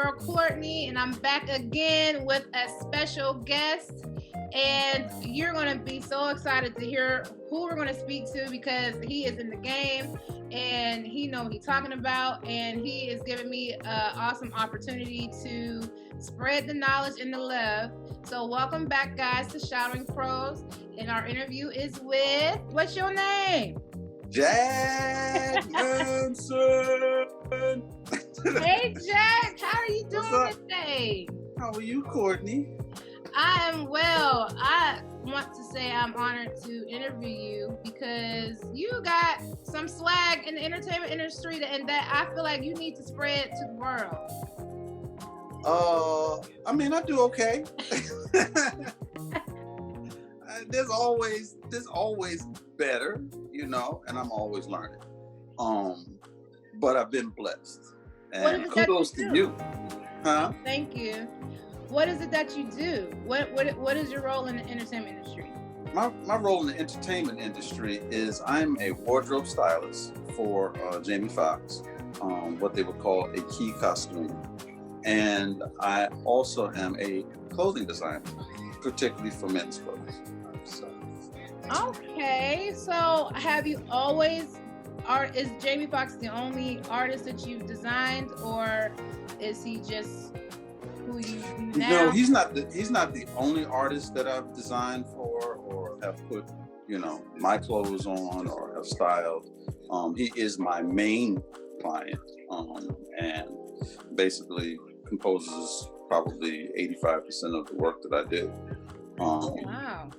girl Courtney, and I'm back again with a special guest. And you're going to be so excited to hear who we're going to speak to because he is in the game and he knows what he's talking about. And he is giving me an awesome opportunity to spread the knowledge and the love. So welcome back, guys, to Shouting Pros. And our interview is with, what's your name? Jack Manson. Hey, Jack, how are you doing today? How are you, Courtney? I am well. I want to say I'm honored to interview you because you got some swag in the entertainment industry and that I feel like you need to spread to the world. I mean, I do okay. There's always better, you know, and I'm always learning. But I've been blessed. And kudos to you. Huh? Thank you. What is it that you do? What is your role in the entertainment industry? My role in the entertainment industry is I'm a wardrobe stylist for Jamie Foxx, what they would call a key costume. And I also am a clothing designer, particularly for men's clothes. Okay, so have you always, is Jamie Foxx the only artist that you've designed, or is he just who you now? No, he's not the only artist that I've designed for or have put, you know, my clothes on or have styled. He is my main client, and basically composes probably 85% of the work that I do. Wow.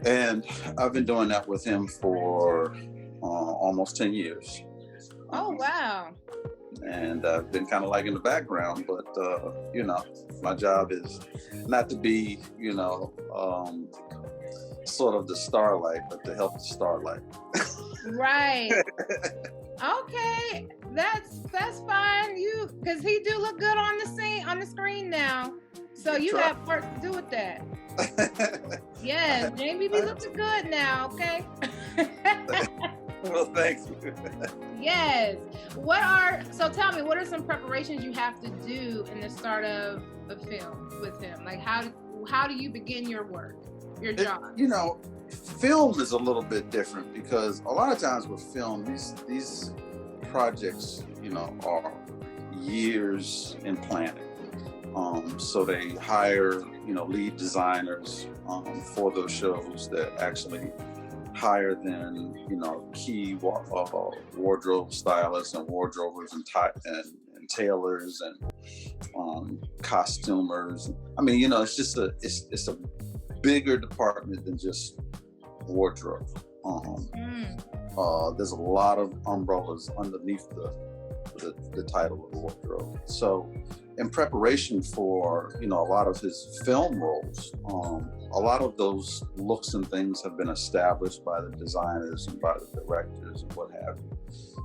And I've been doing that with him for almost 10 years. Oh, wow. And I've been kind of like in the background, but, you know, my job is not to be, you know, sort of the starlight, but to help the starlight. Right. Okay. That's fine. Because he do look good on the screen now. So you got work to do with that. Yes, Jamie be looking good now, okay? Well, thank you. Yes. So tell me, what are some preparations you have to do in the start of a film with him? Like how do you begin your work, your job? You know, film is a little bit different because a lot of times with film, these projects, you know, are years in planning. So they hire, you know, lead designers for those shows that actually hire then, you know, key wardrobe stylists and wardrobers and tailors and costumers. I mean, you know, it's just it's a bigger department than just wardrobe. There's a lot of umbrellas underneath the title of the wardrobe. So in preparation for, you know, a lot of his film roles, a lot of those looks and things have been established by the designers and by the directors and what have you.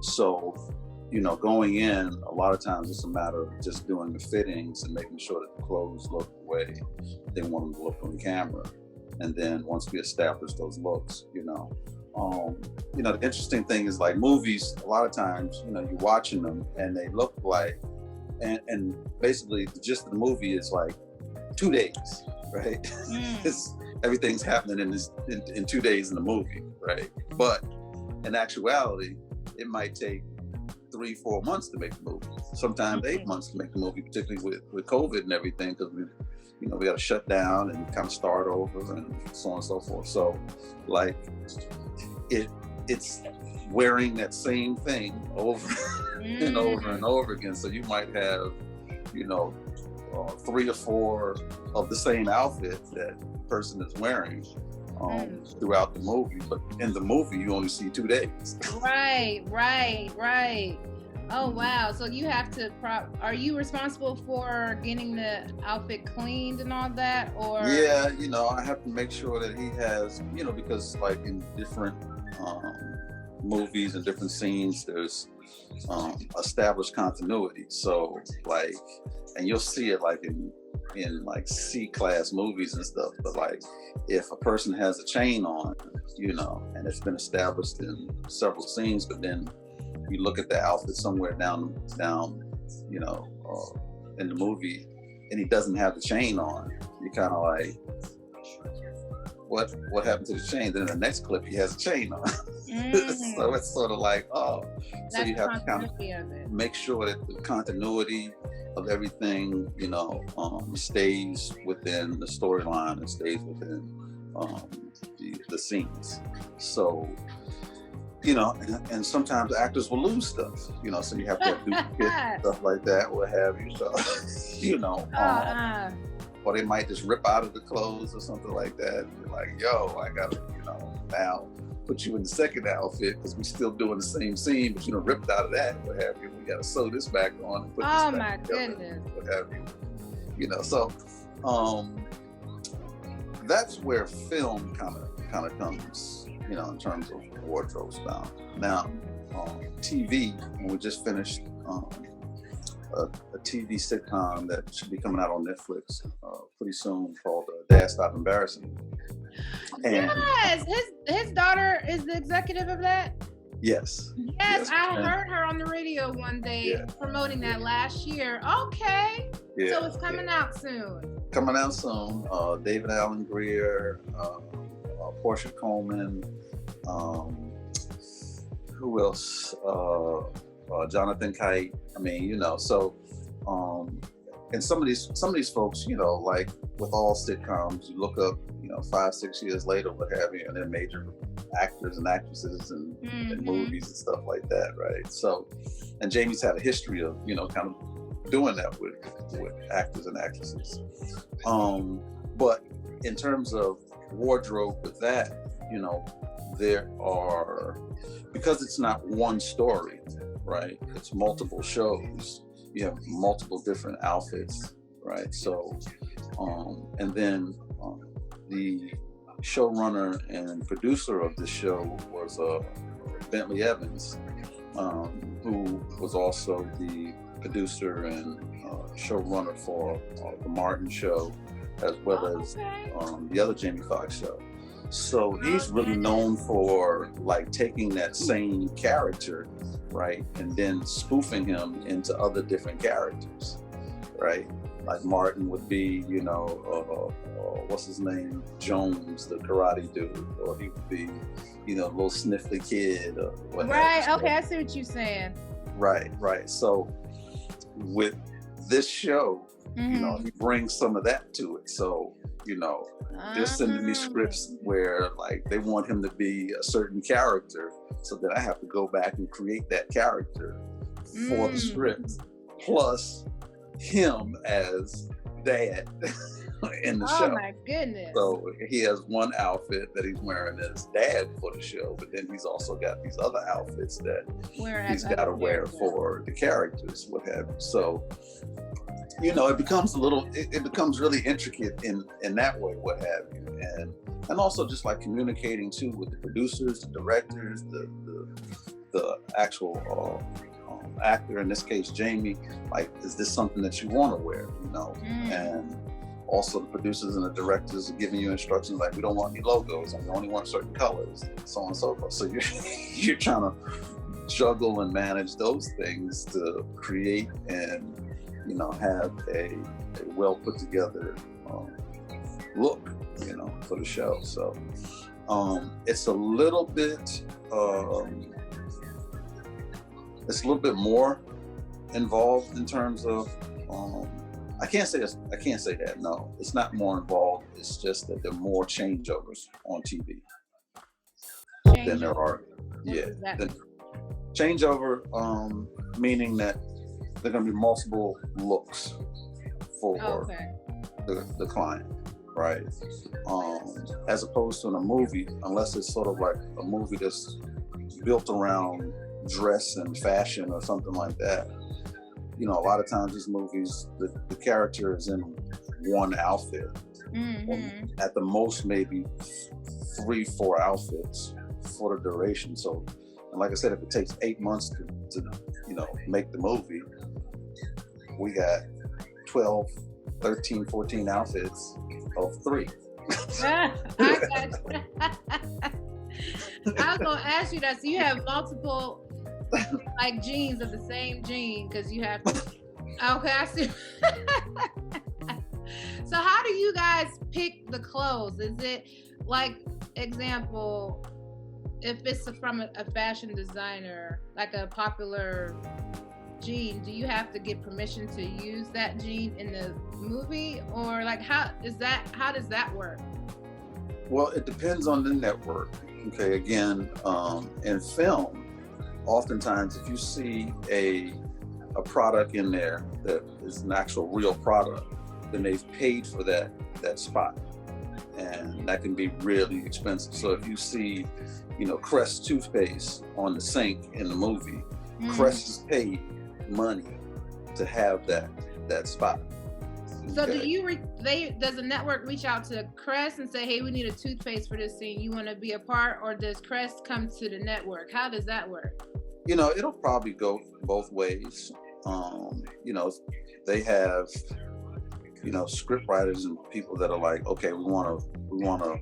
So, you know, going in, a lot of times it's a matter of just doing the fittings and making sure that the clothes look the way they want them to look on camera. And then once we establish those looks, you know, the interesting thing is like movies, a lot of times, you know, you're watching them and they look like, and basically the gist of the movie is like 2 days, right? Everything's happening in 2 days in the movie, right? But in actuality, it might take 3-4 months to make the movie. Sometimes 8 months to make the movie, particularly with COVID and everything, because we got to shut down and kind of start over and so on and so forth. So, like, it's wearing that same thing over and over and over again. So you might have, you know, 3 or 4 of the same outfit that person is wearing throughout the movie, but in the movie you only see 2 days. Right. Oh wow! So you have to. Are you responsible for getting the outfit cleaned and all that, or? Yeah, you know, I have to make sure that he has, you know, because like in different movies and different scenes, there's established continuity. So like, and you'll see it like in like C-class movies and stuff. But like, if a person has a chain on, you know, and it's been established in several scenes, but then you look at the outfit somewhere down, you know, in the movie and he doesn't have the chain on, you're kind of like, what happened to the chain? Then in the next clip, he has a chain on. Mm-hmm. So it's sort of like, oh, so you have to kind of make sure that the continuity of everything, stays within the storyline and stays within the scenes. So, and sometimes actors will lose stuff, so you have to do stuff like that, what have you. So, or they might just rip out of the clothes or something like that. And you're like, yo, I gotta, now put you in the second outfit because we're still doing the same scene, but ripped out of that, what have you. We gotta sew this back on and put this back together, goodness, what have you. So that's where film kind of comes, in terms of wardrobe style. Now, TV, when we just finished a TV sitcom that should be coming out on Netflix pretty soon called Dad Stop Embarrassing. And yes, his daughter is the executive of that. Yes. Yes, I heard her on the radio one day promoting that last year. Okay. Yeah, so it's coming out soon. Coming out soon. David Allen Greer, Portia Coleman, who else? Jonathan Kite. I mean, so and some of these folks, like with all sitcoms, you look up, 5-6 years later, what have you, and they're major actors and actresses and movies and stuff like that, right? So, and Jamie's had a history of, kind of doing that with actors and actresses. But in terms of wardrobe with that, there are, because it's not one story, right? It's multiple shows. You have multiple different outfits, right? So, and then the showrunner and producer of the show was Bentley Evans, who was also the producer and showrunner for the Martin Show, as well as the other Jamie Foxx show. So he's really known for like taking that same character, right, and then spoofing him into other different characters, right? Like Martin would be, what's his name, Jones, the karate dude, or he would be, little sniffly kid, or whatever. Right. Okay, I see what you're saying. Right. So with this show, he brings some of that to it. So, they're sending me scripts where like they want him to be a certain character, so that I have to go back and create that character for the script, plus him as dad in the show. Oh my goodness. So he has one outfit that he's wearing as dad for the show, but then he's also got these other outfits that he's got to wear for the characters, what have you. So, it becomes it becomes really intricate in that way, what have you. And also just like communicating too with the producers, the directors, the actual actor, in this case Jamie, like, is this something that you want to wear, and also the producers and the directors are giving you instructions like, we don't want any logos and we only want certain colors, and so on and so forth. So you're trying to juggle and manage those things to create and have a well put together look, for the show. So it's a little bit more involved in terms of I can't say that. No, it's not more involved. It's just that there are more changeovers on TV than there are. Changeover, meaning that there are going to be multiple looks for the client, right? As opposed to in a movie, unless it's sort of like a movie that's built around dress and fashion or something like that. A lot of times these movies, the character is in one outfit. At the most, maybe 3-4 outfits for the duration. So, and like I said, if it takes 8 months to make the movie, we got 12, 13, 14 outfits of 3. I was gonna ask you that. So you have multiple like jeans of the same jean, because you have to Okay, I see. So how do you guys pick the clothes? Is it like, example, if it's from a fashion designer, like a popular jean, do you have to get permission to use that jean in the movie, or like how does that work? Well, it depends on the network. Okay, again, in film, oftentimes if you see a product in there that is an actual real product, then they've paid for that spot, and that can be really expensive. So if you see, Crest toothpaste on the sink in the movie, Crest has paid money to have that spot. So does the network reach out to Crest and say, hey, we need a toothpaste for this scene, you want to be a part, or does Crest come to the network? How does that work? It'll probably go both ways. They have, script writers and people that are like, okay, we want to,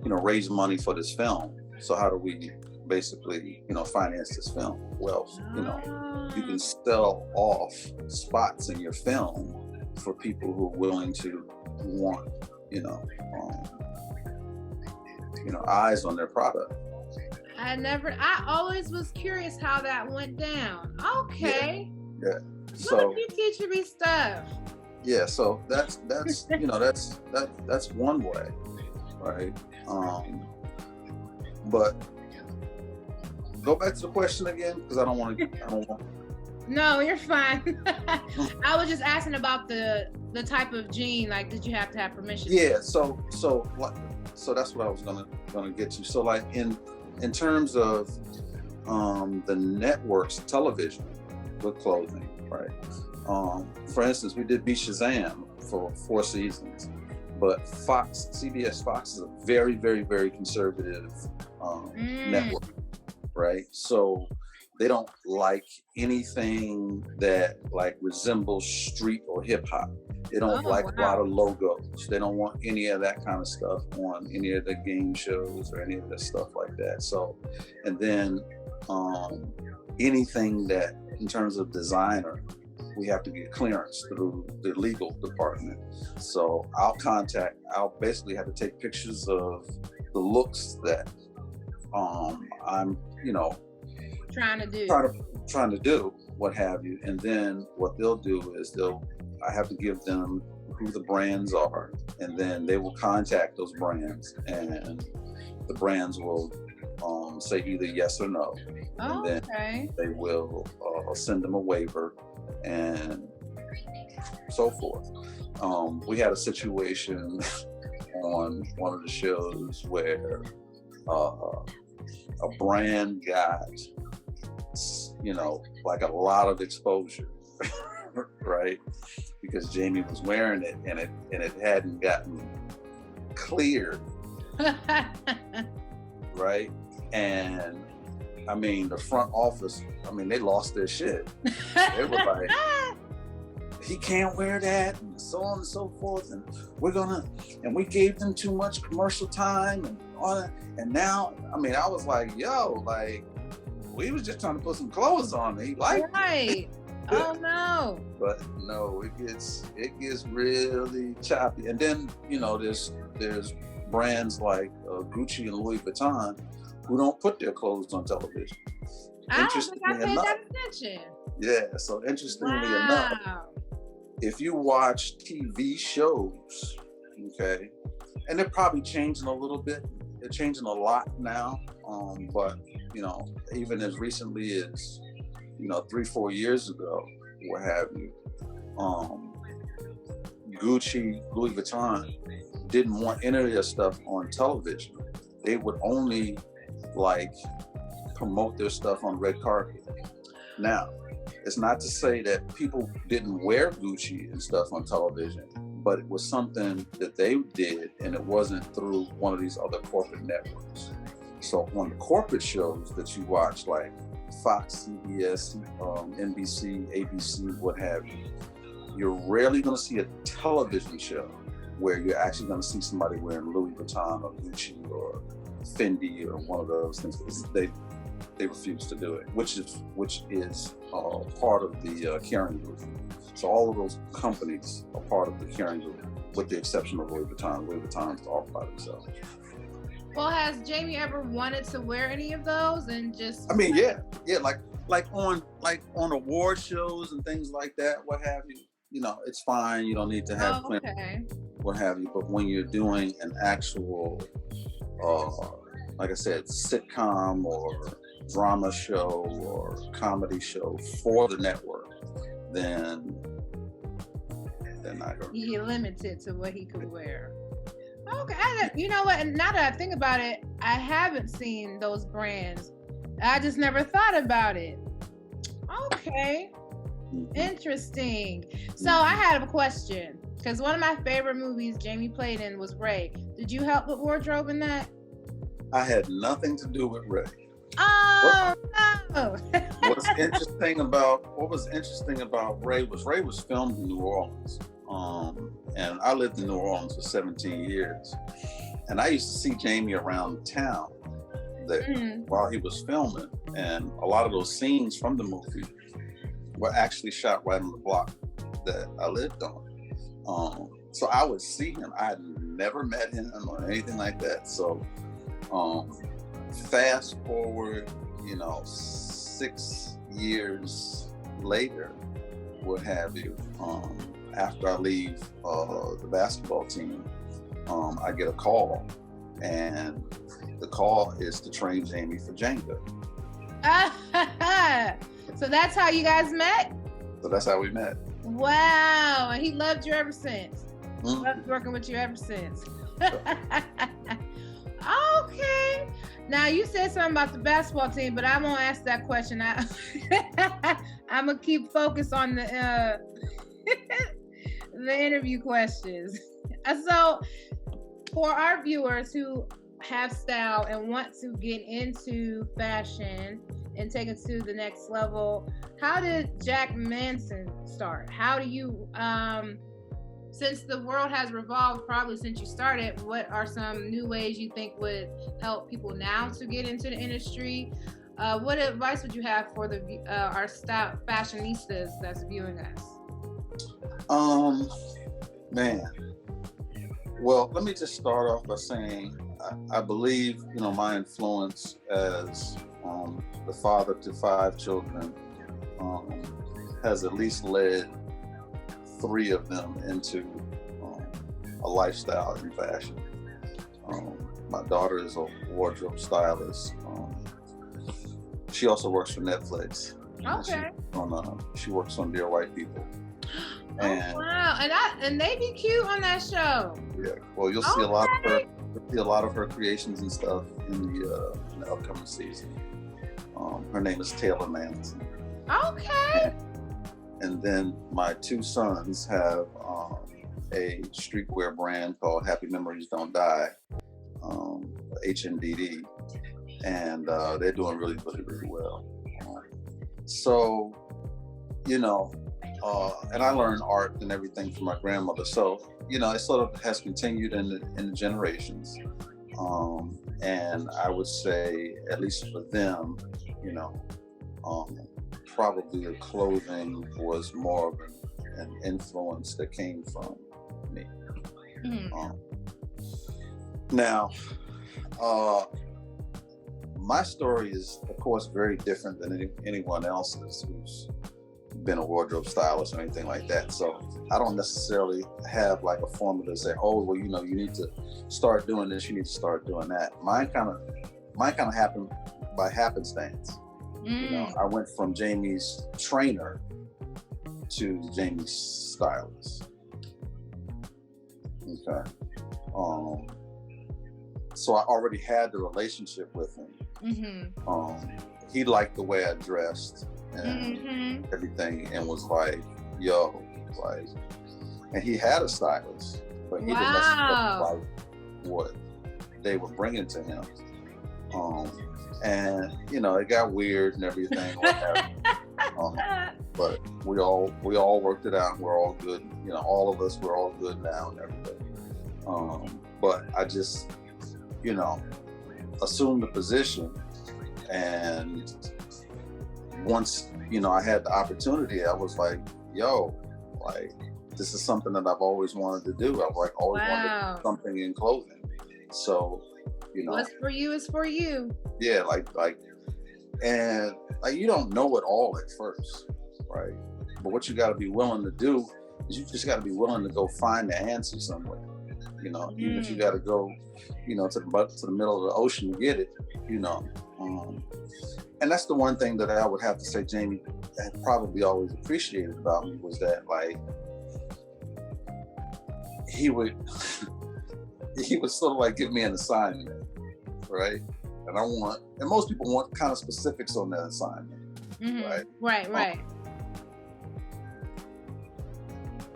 raise money for this film. So how do we basically, finance this film? Well, you can sell off spots in your film for people who are willing to want, eyes on their product. I always was curious how that went down. Okay. Yeah. So you teaching me stuff. Yeah. So that's that's one way, right? But go back to the question again, because I don't want. No, you're fine. I was just asking about the type of jean. Like, did you have to have permission? Yeah. So that's what I was gonna get to. So like in terms of the network's television with clothing, right? For instance, we did Be Shazam for 4 seasons, but CBS Fox is a very, very, very conservative network, right? So they don't like anything that like resembles street or hip hop. They don't a lot of logos. They don't want any of that kind of stuff on any of the game shows or any of the stuff like that. So, and then anything that in terms of designer, we have to get clearance through the legal department. So I'll basically have to take pictures of the looks that I'm, trying to do, what have you. And then what they'll do is I have to give them who the brands are, and then they will contact those brands, and the brands will say either yes or no. And then they will send them a waiver and so forth. We had a situation on one of the shows where a brand got, like a lot of exposure, right? Because Jamie was wearing it and it hadn't gotten cleared, right? And I mean, the front office, they lost their shit. They were like, he can't wear that, and so on and so forth, and we gave them too much commercial time and all that. And now, I was like, yo, like, we was just trying to put some clothes on. He liked it. Oh no. But no, it gets really choppy. And then, there's brands like Gucci and Louis Vuitton who don't put their clothes on television. I don't think I paid that attention. Yeah, so interestingly enough, if you watch TV shows, okay, and they're probably changing a little bit. They're changing a lot now, but even as recently as 3-4 years ago, what have you, Gucci, Louis Vuitton didn't want any of their stuff on television. They would only promote their stuff on red carpet. Now, it's not to say that people didn't wear Gucci and stuff on television, but it was something that they did, and it wasn't through one of these other corporate networks. So on the corporate shows that you watch, like Fox, CBS, NBC, ABC, what have you, you're rarely going to see a television show where you're actually going to see somebody wearing Louis Vuitton or Gucci or Fendi or one of those things. they refused to do it, which is part of the Kering Group. So all of those companies are part of the Kering Group, with the exception of Louis Vuitton. Louis Vuitton is all by themselves. Well, has Jamie ever wanted to wear any of those and just? I mean, yeah, like on award shows and things like that, what have you. You know, it's fine. You don't need to have what have you. But when you're doing an actual, like I said, sitcom or drama show or comedy show for the network, then I don't. He limited to what he could wear. Okay, you know what? And now that I think about it, I haven't seen those brands. I just never thought about it. Okay, interesting. So I had a question, because one of my favorite movies Jamie played in was Ray. Did you help with wardrobe in that? I had nothing to do with Ray. Oh no! What was interesting about Ray was filmed in New Orleans. And I lived in New Orleans for 17 years. And I used to see Jamie around town while he was filming. And a lot of those scenes from the movie were actually shot right on the block that I lived on. So I would see him. I had never met him or anything like that. So fast forward, 6 years later, what have you, after I leave the basketball team, I get a call, and the call is to train Jamie for Jenga. So that's how you guys met? So that's how we met. Wow, and he loved you ever since. Loved working with you ever since. Okay. Now you said something about the basketball team, but I won't ask that question. I'm gonna keep focused on the interview questions. So for our viewers who have style and want to get into fashion and take it to the next level, how did Jack Manson start? How do you, since the world has revolved probably since you started, what are some new ways you think would help people now to get into the industry? What advice would you have for our style fashionistas that's viewing us? Man. Well, let me just start off by saying I believe, my influence as the father to 5 children has at least led 3 of them into a lifestyle in fashion. My daughter is a wardrobe stylist. She also works for Netflix. Okay. She works on Dear White People. And, oh wow! And they be cute on that show. Yeah. Well, you'll see a lot of her. You'll see a lot of her creations and stuff in the upcoming season. Her name is Taylor Manson. Okay. And then my 2 sons have a streetwear brand called Happy Memories Don't Die, HMDD, and they're doing really, really, really well. So, and I learned art and everything from my grandmother. So, it sort of has continued in the generations. And I would say, at least for them, probably the clothing was more of an influence that came from me. Now, my story is, of course, very different than anyone else's who's been a wardrobe stylist or anything like that. So I don't necessarily have like a formula to say, oh, well, you need to start doing this, you need to start doing that. Mine kind of happened by happenstance. I went from Jamie's trainer to Jamie's stylist. Okay. So I already had the relationship with him. He liked the way I dressed and everything, and was like, yo, like, and he had a stylist, but he didn't necessarily like what they were bringing to him. And it got weird and everything, but we all worked it out, and we're all good. All of us, we're all good now and everything. But I just, assumed the position, And once, I had the opportunity, I was like, yo, like, this is something that I've always wanted to do. I've like always wanted to do something in clothing. So, what's for you is for you. Yeah, and you don't know it all at first, right? But what you got to be willing to do is you just got to be willing to go find the answer somewhere. Even if you got to go, to the middle of the ocean to get it, And that's the one thing that I would have to say Jamie had probably always appreciated about me, was that like he would sort of like give me an assignment, right? And most people want kind of specifics on that assignment, right? Right.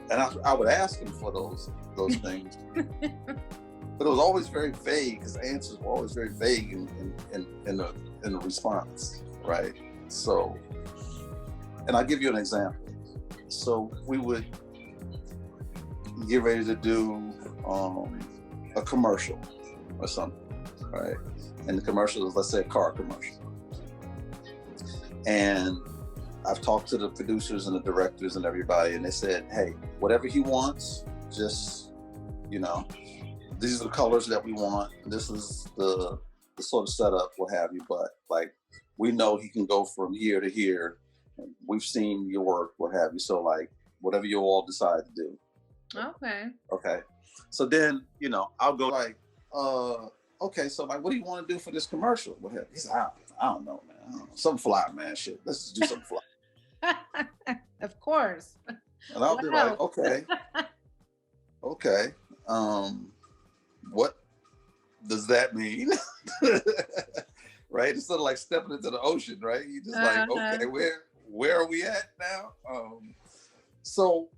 And I would ask him for those things, but it was always very vague, because the answers were always very vague in the response, right? So, and I'll give you an example. So we would get ready to do a commercial or something, right? And the commercial is, let's say, a car commercial. And I've talked to the producers and the directors and everybody, and they said, hey, whatever he wants, just, these are the colors that we want. This is the sort of setup, what have you. But like, we know he can go from here to here. We've seen your work, what have you. So like, whatever you all decide to do. Okay. So then, I'll go like, okay, so like, what do you want to do for this commercial? What have you? He said, I don't know, man. I don't know. Some fly, man, shit. Let's just do something fly. Of course. And I'll be like, okay. What does that mean? Right? It's sort of like stepping into the ocean, right? You just like, okay, where are we at now? So,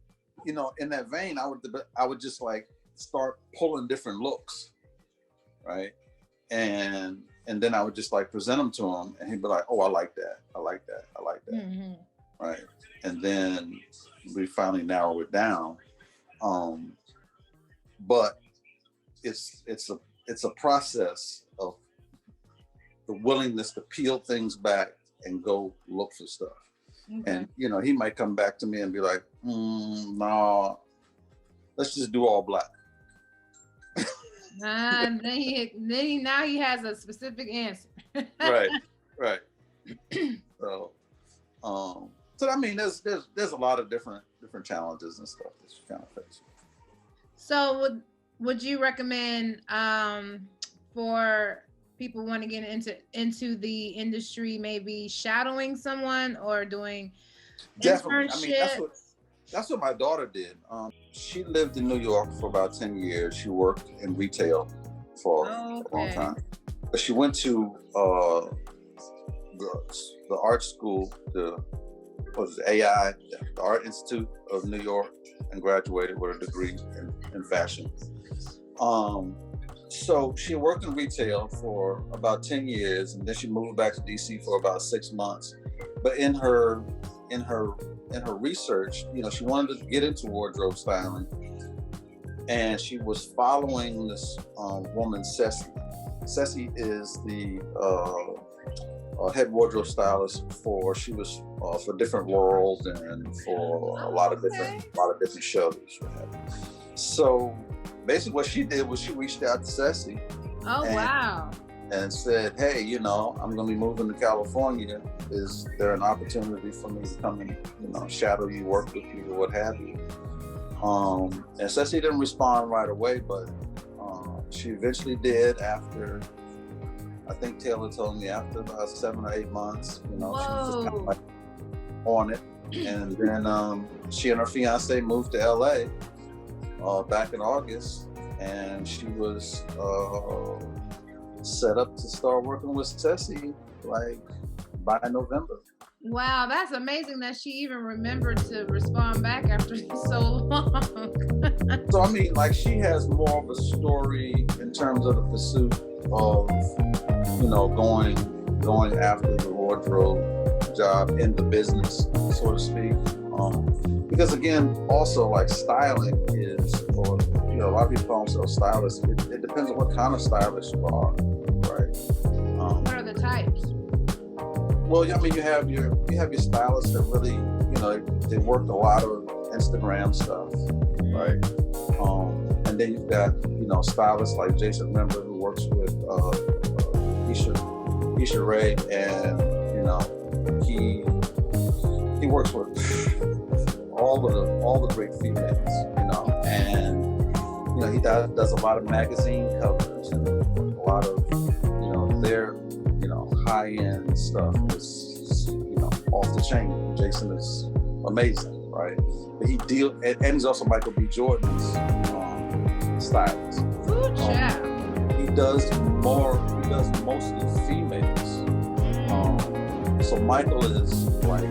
in that vein, I would just like start pulling different looks, right? And then I would just like present them to him, and he'd be like, oh, I like that. Mm-hmm. Right? And then we finally narrow it down. But it's a process of the willingness to peel things back and go look for stuff. Okay. And he might come back to me and be like, no, let's just do all black. And then now he has a specific answer. Right. So I mean, there's a lot of different challenges and stuff that you kind of face. So would you recommend for people want to get into the industry, maybe shadowing someone or doing Definitely. internships? I mean, that's what my daughter did. She lived in New York for about 10 years. She worked in retail for a long time. But she went to the art school, the AI, the Art Institute of New York, and graduated with a degree in fashion. So she worked in retail for about 10 years, and then she moved back to DC for about 6 months. But in her research, she wanted to get into wardrobe styling, and she was following this woman, Ceci. Ceci is the head wardrobe stylist for Different World and for a lot of different shows. So basically, what she did was she reached out to Ceci. And said, hey, I'm going to be moving to California. Is there an opportunity for me to come and, shadow you, work with you, or what have you? And Ceci didn't respond right away, but she eventually did after, I think Taylor told me, after about 7 or 8 months, she was just kind of like on it. And then she and her fiance moved to LA back in August, and she was set up to start working with Ceci like by November. Wow, that's amazing that she even remembered to respond back after so long. So I mean, like, she has more of a story in terms of the pursuit of, going after the wardrobe job in the business, so to speak. Because again, also like styling is, or a lot of people call themselves stylists. It depends on what kind of stylist you are, right? What are the types? Well, I mean, you have your stylists that really, they work a lot of Instagram stuff, right? And then you've got, stylists like Jason Member who works with Isha Ray, and he works with all the great females, and he does a lot of magazine covers and a lot of their high-end stuff is off the chain. Jason is amazing, right? But and he's also Michael B. Jordan's stylist. Good job. He does mostly females. So Michael is like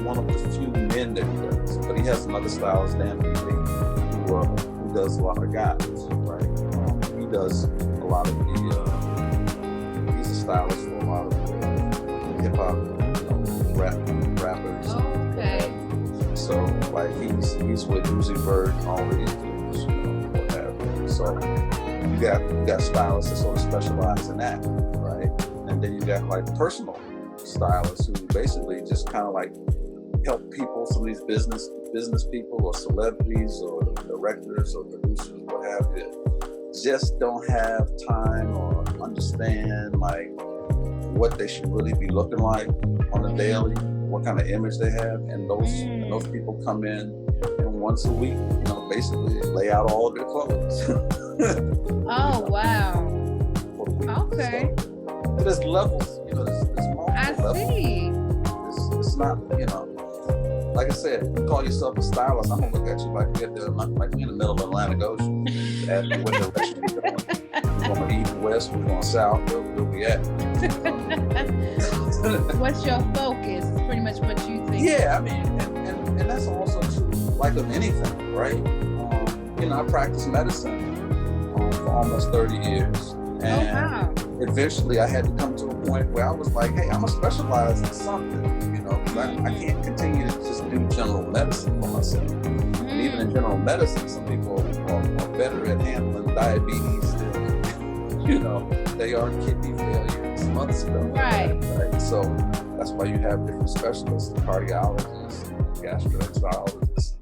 one of the few men that he does, but he has another stylist, Dan P. who does a lot of guys, right? He does a lot of he's a stylist for a lot of hip hop rappers. Oh, okay. So like he's with Uzi Vert and all of these dudes, what have you. So you got stylists that sort of specialize in that, right? And then you got like personal stylists who basically just kind of like help people, some of these business people or celebrities or directors or producers, what have you, just don't have time or understand like what they should really be looking like on a daily, what kind of image they have, and those people come in and once a week, basically lay out all of their clothes. Oh wow. Okay. So there's levels, there's multiple levels. See. It's not, like I said, you call yourself a stylist, I'm gonna look at you like you're in the middle of the Atlantic Ocean. Ask me what direction you're going. We're going east, west, we're going south, where we at. What's your focus? Pretty much what you think. Yeah, I mean, and that's also true, like of anything, right? I practiced medicine for almost 30 years. And eventually I had to come to a point where I was like, hey, I'm going to specialize in something, because I can't continue to just do general medicine for myself. And even in general medicine, some people are better at handling diabetes than, they are kidney failure and some other stuff. Right. So that's why you have different specialists, cardiologists, gastroenterologists,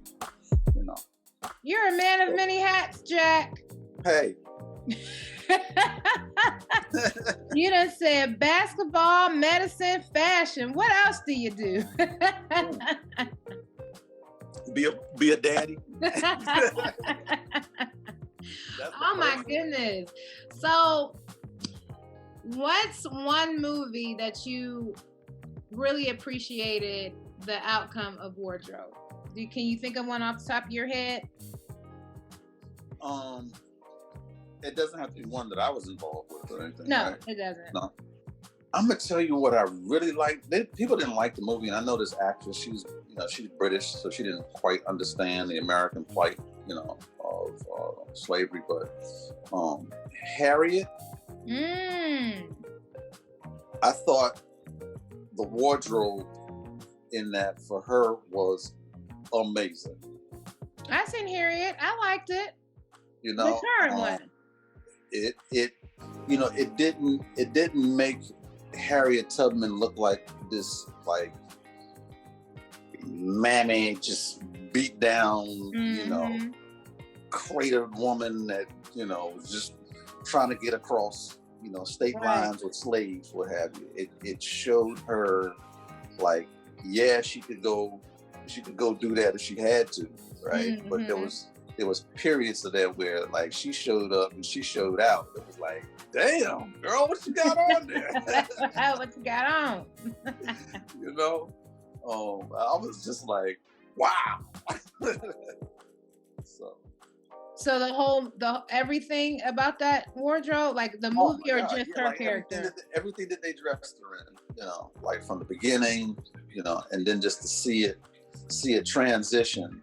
You're a man of many hats, Jack. Hey. You done said basketball, medicine, fashion. What else do you do? Be a daddy. Oh my goodness. So what's one movie that you really appreciated the outcome of Wardrobe? Can you think of one off the top of your head? It doesn't have to be one that I was involved with or anything. No, right? It doesn't. No. I'm gonna tell you what I really liked. People didn't like the movie, and I know this actress. She's British, so she didn't quite understand the American plight, of slavery. But Harriet, I thought the wardrobe in that for her was amazing. I seen Harriet. I liked it. The current one. It didn't make Harriet Tubman look like this like mammy, just beat down, cratered woman that was just trying to get across state lines with slaves, what have you. It showed her like, yeah, she could go do that if she had to, right? But there was periods of that where like she showed up and she showed out. It was like, damn, girl, what you got on there? What you got on? I was just like, wow. So the everything about that wardrobe, like the movie or just her character? Everything that they dressed her in, like from the beginning, and then just to see it transition,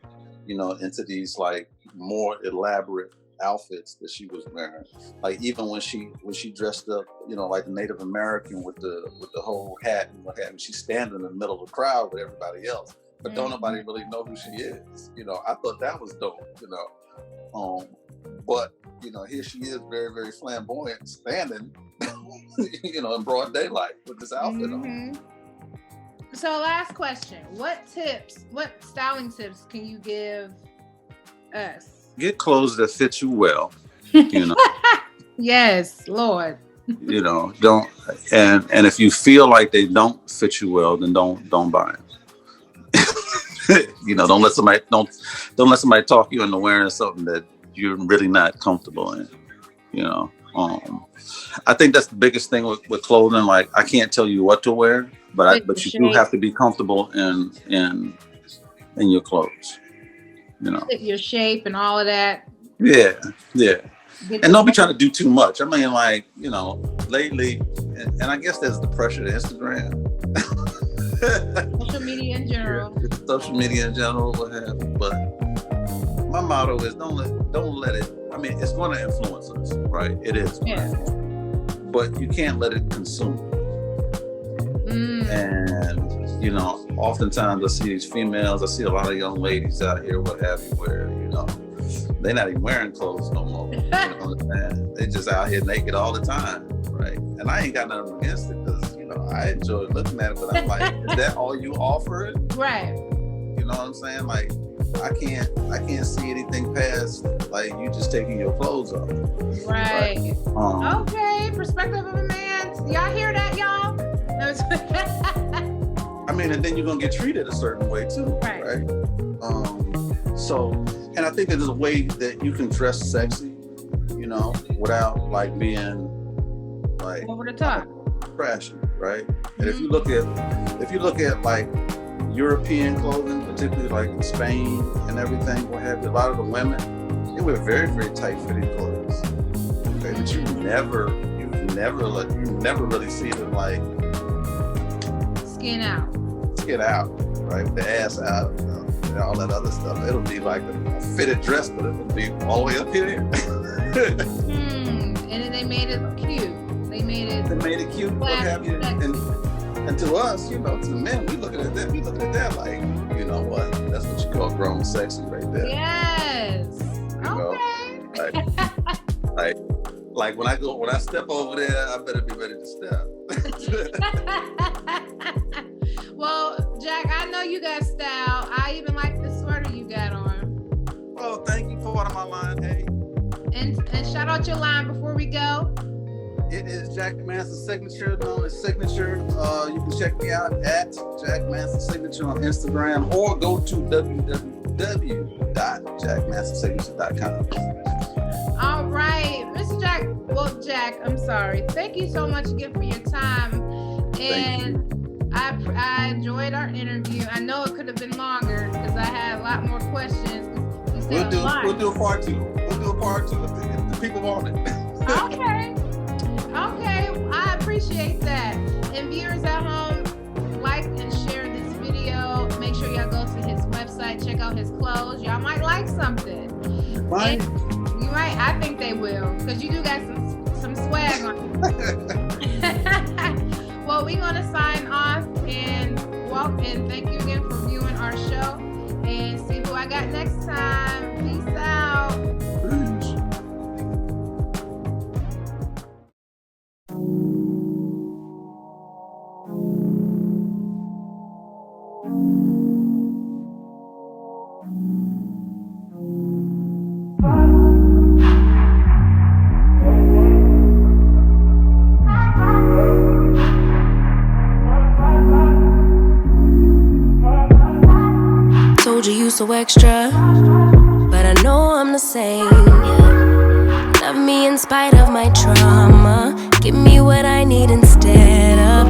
into these like more elaborate outfits that she was wearing. Like even when she dressed up, like the Native American with the whole hat and what have you, she's standing in the middle of the crowd with everybody else, but don't nobody really know who she is. I thought that was dope. But here she is, very very flamboyant, standing, in broad daylight with this outfit on. So last question. What styling tips can you give us? Get clothes that fit you well, you know. Yes, Lord. Don't, and if you feel like they don't fit you well, then don't buy them. Don't let somebody talk you into wearing something that you're really not comfortable in. I think that's the biggest thing with clothing. Like, I can't tell you what to wear, but you do have to be comfortable in your clothes. Fit your shape and all of that. Yeah. And don't be trying to do too much. I mean, like, lately, and I guess there's the pressure to Instagram. Social media in general. What have you. But my motto is don't let it. I mean, it's going to influence us, right? It is. Yeah. But you can't let it consume. And oftentimes I see these females. I see a lot of young ladies out here, what have you, where they're not even wearing clothes no more. You know what I'm saying? They just out here naked all the time, right? And I ain't got nothing against it because I enjoy looking at it, but I'm like, is that all you offer? Right. You know what I'm saying? Like, I can't see anything past like you just taking your clothes off. Right. Okay. Perspective of a man. Y'all hear that, y'all? I mean, and then you're gonna get treated a certain way too, right? So, and I think there's a way that you can dress sexy, without like being like over the top, trashy, right? And if you look at like European clothing, particularly like in Spain and everything, what have you, a lot of the women, they wear very, very tight fitting clothes. Okay, but you never really see them like skin out, right? With the ass out, and all that other stuff. It'll be like a fitted dress, but it'll be all the way up here. And then they made it cute. They made it cute. What have you? And to us, to men, we looking at that like, you know what? That's what you call grown sexy right there. Yes. Okay. Like when I step over there, I better be ready to step. Well, Jack, I know you got style. I even like the sweater you got on. Oh, thank you for ordering my line, hey. And shout out your line before we go. It is Jack Manson's Signature, known as Signature. You can check me out at Jack Manson's Signature on Instagram, or go to www.jackmansonsignature.com. All right, Mr. Jack. Well, Jack, I'm sorry. Thank you so much again for your time. And I enjoyed our interview. I know it could have been longer because I had a lot more questions. We'll do a part two. We'll do a part two if the people want it. Okay, I appreciate that. And viewers at home, like and share this video. Make sure y'all go to his website, check out his clothes. Y'all might like something. Right. You might. I think they will, because you do got some swag on. Well, we're gonna sign off and walk. And thank you again for viewing our show. And see who I got next time. Peace out. Told you so extra, but I know I'm the same. Yeah. Love me in spite of my trauma. Give me what I need and